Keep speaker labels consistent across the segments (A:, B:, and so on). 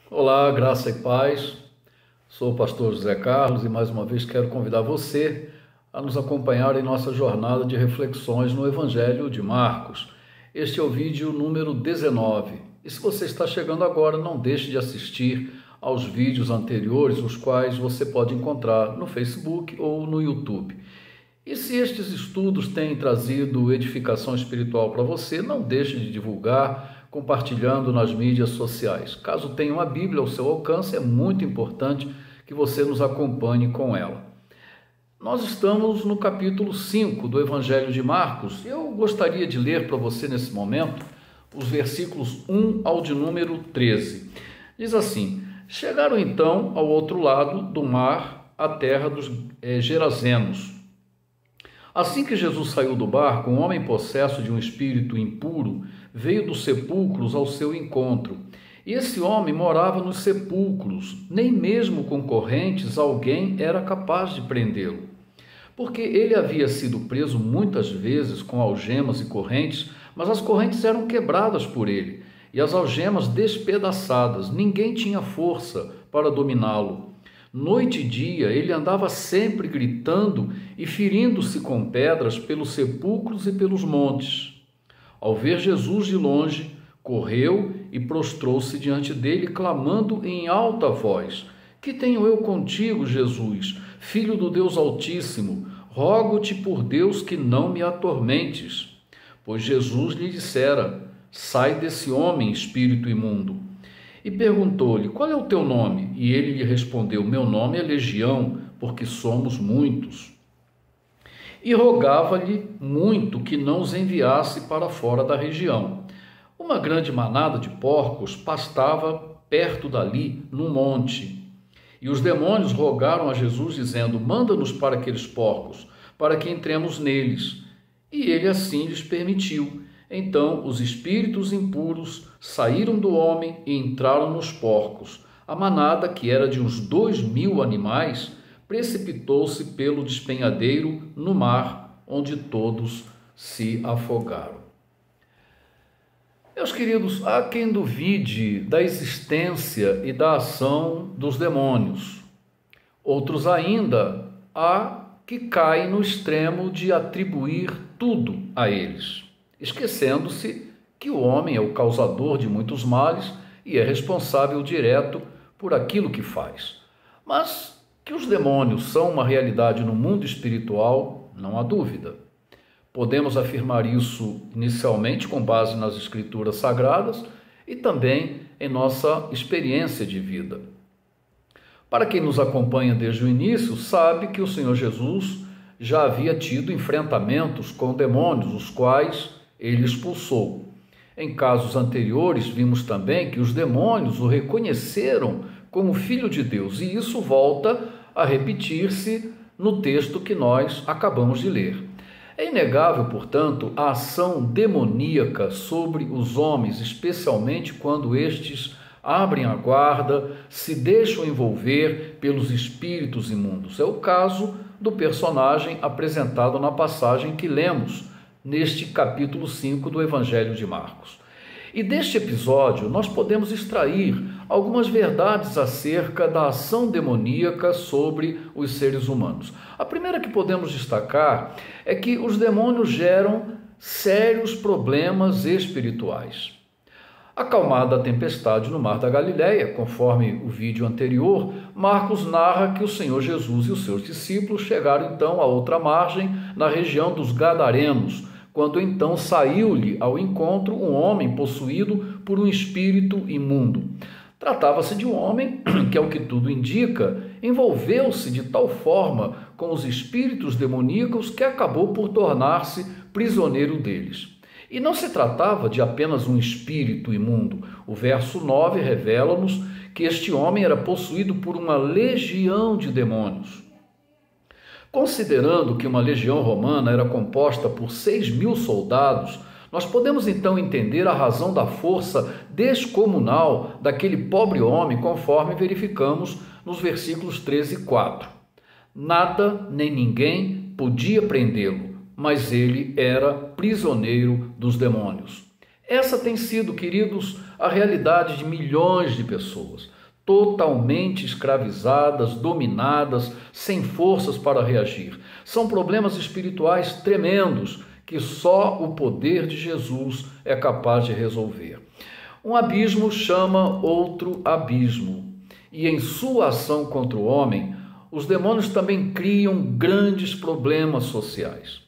A: Olá, graça e paz. Sou o pastor José Carlos e mais uma vez quero convidar você a nos acompanhar em nossa jornada de reflexões no Evangelho de Marcos. Este é o vídeo número 19. E se você está chegando agora, não deixe de assistir aos vídeos anteriores, os quais você pode encontrar no Facebook ou no YouTube. E se estes estudos têm trazido edificação espiritual para você, não deixe de divulgar, compartilhando nas mídias sociais. Caso tenha uma Bíblia ao seu alcance, é muito importante que você nos acompanhe com ela. Nós estamos no capítulo 5 do Evangelho de Marcos. Eu gostaria de ler para você nesse momento os versículos 1 ao de número 13. Diz assim: chegaram então ao outro lado do mar, a terra dos Gerazenos. Assim que Jesus saiu do barco, um homem possesso de um espírito impuro veio dos sepulcros ao seu encontro. E esse homem morava nos sepulcros, nem mesmo com correntes alguém era capaz de prendê-lo. Porque ele havia sido preso muitas vezes com algemas e correntes, mas as correntes eram quebradas por ele, e as algemas despedaçadas. Ninguém tinha força para dominá-lo. Noite e dia ele andava sempre gritando e ferindo-se com pedras pelos sepulcros e pelos montes. Ao ver Jesus de longe, correu e prostrou-se diante dele, clamando em alta voz: Que tenho eu contigo, Jesus, Filho do Deus Altíssimo? Rogo-te por Deus que não me atormentes. Pois Jesus lhe dissera: Sai desse homem, espírito imundo. E perguntou-lhe: Qual é o teu nome? E ele lhe respondeu: Meu nome é Legião, porque somos muitos. E rogava-lhe muito que não os enviasse para fora da região. Uma grande manada de porcos pastava perto dali, num monte. E os demônios rogaram a Jesus, dizendo: Manda-nos para aqueles porcos, para que entremos neles. E ele assim lhes permitiu. Então os espíritos impuros saíram do homem e entraram nos porcos. A manada, que era de uns 2.000 animais, precipitou-se pelo despenhadeiro no mar, onde todos se afogaram. Meus queridos, há quem duvide da existência e da ação dos demônios. Outros ainda há que caem no extremo de atribuir tudo a eles, esquecendo-se que o homem é o causador de muitos males e é responsável direto por aquilo que faz. Mas que os demônios são uma realidade no mundo espiritual, não há dúvida. Podemos afirmar isso inicialmente com base nas Escrituras Sagradas e também em nossa experiência de vida. Para quem nos acompanha desde o início, sabe que o Senhor Jesus já havia tido enfrentamentos com demônios, os quais ele expulsou. Em casos anteriores, vimos também que os demônios o reconheceram como Filho de Deus, e isso volta a repetir-se no texto que nós acabamos de ler. É inegável, portanto, a ação demoníaca sobre os homens, especialmente quando estes abrem a guarda, se deixam envolver pelos espíritos imundos. É o caso do personagem apresentado na passagem que lemos neste capítulo 5 do Evangelho de Marcos. E deste episódio nós podemos extrair algumas verdades acerca da ação demoníaca sobre os seres humanos. A primeira que podemos destacar é que os demônios geram sérios problemas espirituais. Acalmada a tempestade no mar da Galileia, conforme o vídeo anterior, Marcos narra que o Senhor Jesus e os seus discípulos chegaram então à outra margem, na região dos Gadarenos, quando então saiu-lhe ao encontro um homem possuído por um espírito imundo. Tratava-se de um homem que, ao que tudo indica, envolveu-se de tal forma com os espíritos demoníacos que acabou por tornar-se prisioneiro deles. E não se tratava de apenas um espírito imundo. O verso 9 revela-nos que este homem era possuído por uma legião de demônios. Considerando que uma legião romana era composta por 6.000 soldados, nós podemos então entender a razão da força descomunal daquele pobre homem, conforme verificamos nos versículos 13 e 4. Nada nem ninguém podia prendê-lo, mas ele era prisioneiro dos demônios. Essa tem sido, queridos, a realidade de milhões de pessoas. totalmente escravizadas, dominadas, sem forças para reagir. São problemas espirituais tremendos que só o poder de Jesus é capaz de resolver. Um abismo chama outro abismo, e em sua ação contra o homem, os demônios também criam grandes problemas sociais.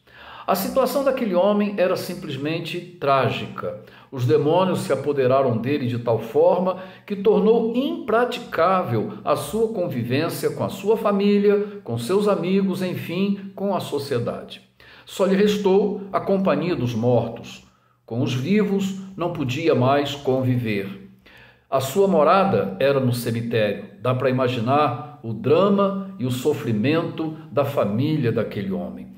A: A situação daquele homem era simplesmente trágica. Os demônios se apoderaram dele de tal forma que tornou impraticável a sua convivência com a sua família, com seus amigos, enfim, com a sociedade. Só lhe restou a companhia dos mortos. Com os vivos não podia mais conviver. A sua morada era no cemitério. Dá para imaginar o drama e o sofrimento da família daquele homem.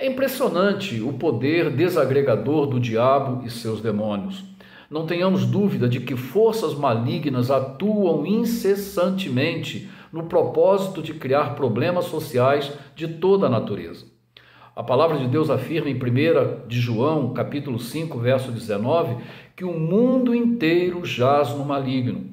A: É impressionante o poder desagregador do diabo e seus demônios. Não tenhamos dúvida de que forças malignas atuam incessantemente no propósito de criar problemas sociais de toda a natureza. A palavra de Deus afirma em 1 de João, capítulo 5, verso 19, que o mundo inteiro jaz no maligno.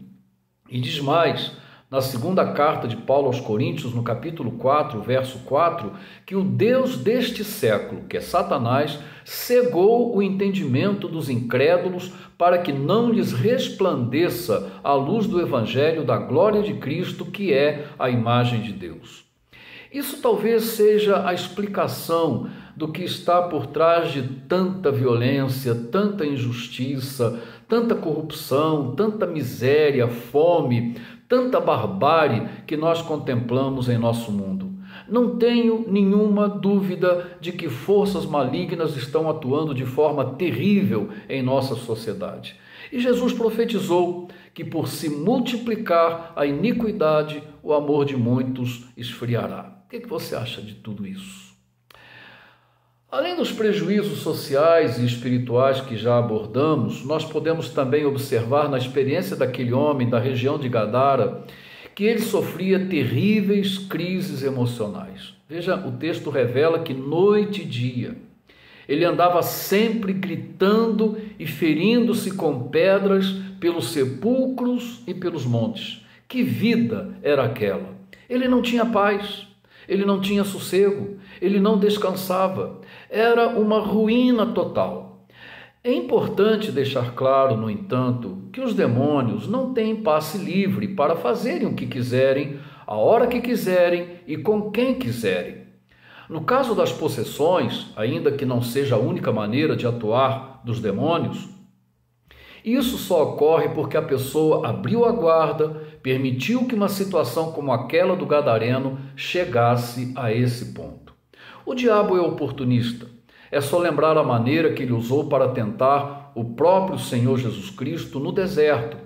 A: E diz mais, na segunda carta de Paulo aos Coríntios, no capítulo 4, verso 4, que o Deus deste século, que é Satanás, cegou o entendimento dos incrédulos para que não lhes resplandeça a luz do evangelho da glória de Cristo, que é a imagem de Deus. Isso talvez seja a explicação do que está por trás de tanta violência, tanta injustiça, tanta corrupção, tanta miséria, fome, tanta barbárie que nós contemplamos em nosso mundo. Não tenho nenhuma dúvida de que forças malignas estão atuando de forma terrível em nossa sociedade. E Jesus profetizou que por se multiplicar a iniquidade, o amor de muitos esfriará. O que você acha de tudo isso? Além dos prejuízos sociais e espirituais que já abordamos, nós podemos também observar na experiência daquele homem da região de Gadara que ele sofria terríveis crises emocionais. Veja, o texto revela que noite e dia ele andava sempre gritando e ferindo-se com pedras pelos sepulcros e pelos montes. Que vida era aquela? Ele não tinha paz. Ele não tinha sossego, ele não descansava, era uma ruína total. É importante deixar claro, no entanto, que os demônios não têm passe livre para fazerem o que quiserem, a hora que quiserem e com quem quiserem. No caso das possessões, ainda que não seja a única maneira de atuar dos demônios, isso só ocorre porque a pessoa abriu a guarda, permitiu que uma situação como aquela do gadareno chegasse a esse ponto. O diabo é oportunista. É só lembrar a maneira que ele usou para tentar o próprio Senhor Jesus Cristo no deserto.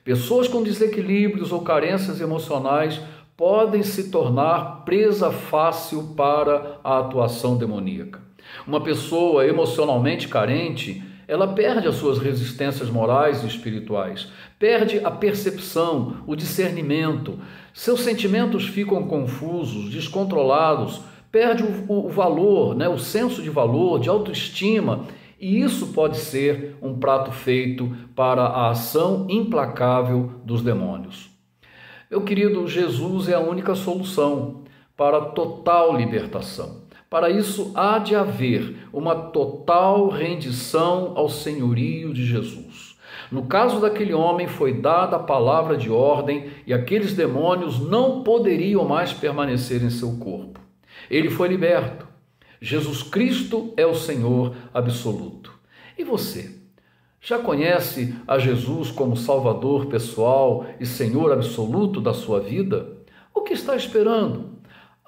A: Pessoas com desequilíbrios ou carências emocionais podem se tornar presa fácil para a atuação demoníaca. Uma pessoa emocionalmente carente, ela perde as suas resistências morais e espirituais, perde a percepção, o discernimento, seus sentimentos ficam confusos, descontrolados, perde o valor, o senso de valor, de autoestima, e isso pode ser um prato feito para a ação implacável dos demônios. Meu querido, Jesus é a única solução para a total libertação. Para isso, há de haver uma total rendição ao senhorio de Jesus. No caso daquele homem, foi dada a palavra de ordem e aqueles demônios não poderiam mais permanecer em seu corpo. Ele foi liberto. Jesus Cristo é o Senhor absoluto. E você? Já conhece a Jesus como Salvador pessoal e Senhor absoluto da sua vida? O que está esperando?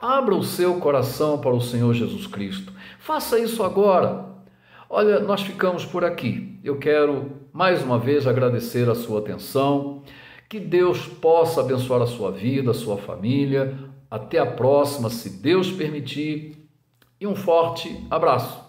A: Abra o seu coração para o Senhor Jesus Cristo. Faça isso agora. Olha, nós ficamos por aqui. Eu quero mais uma vez agradecer a sua atenção. Que Deus possa abençoar a sua vida, a sua família. Até a próxima, se Deus permitir. E um forte abraço.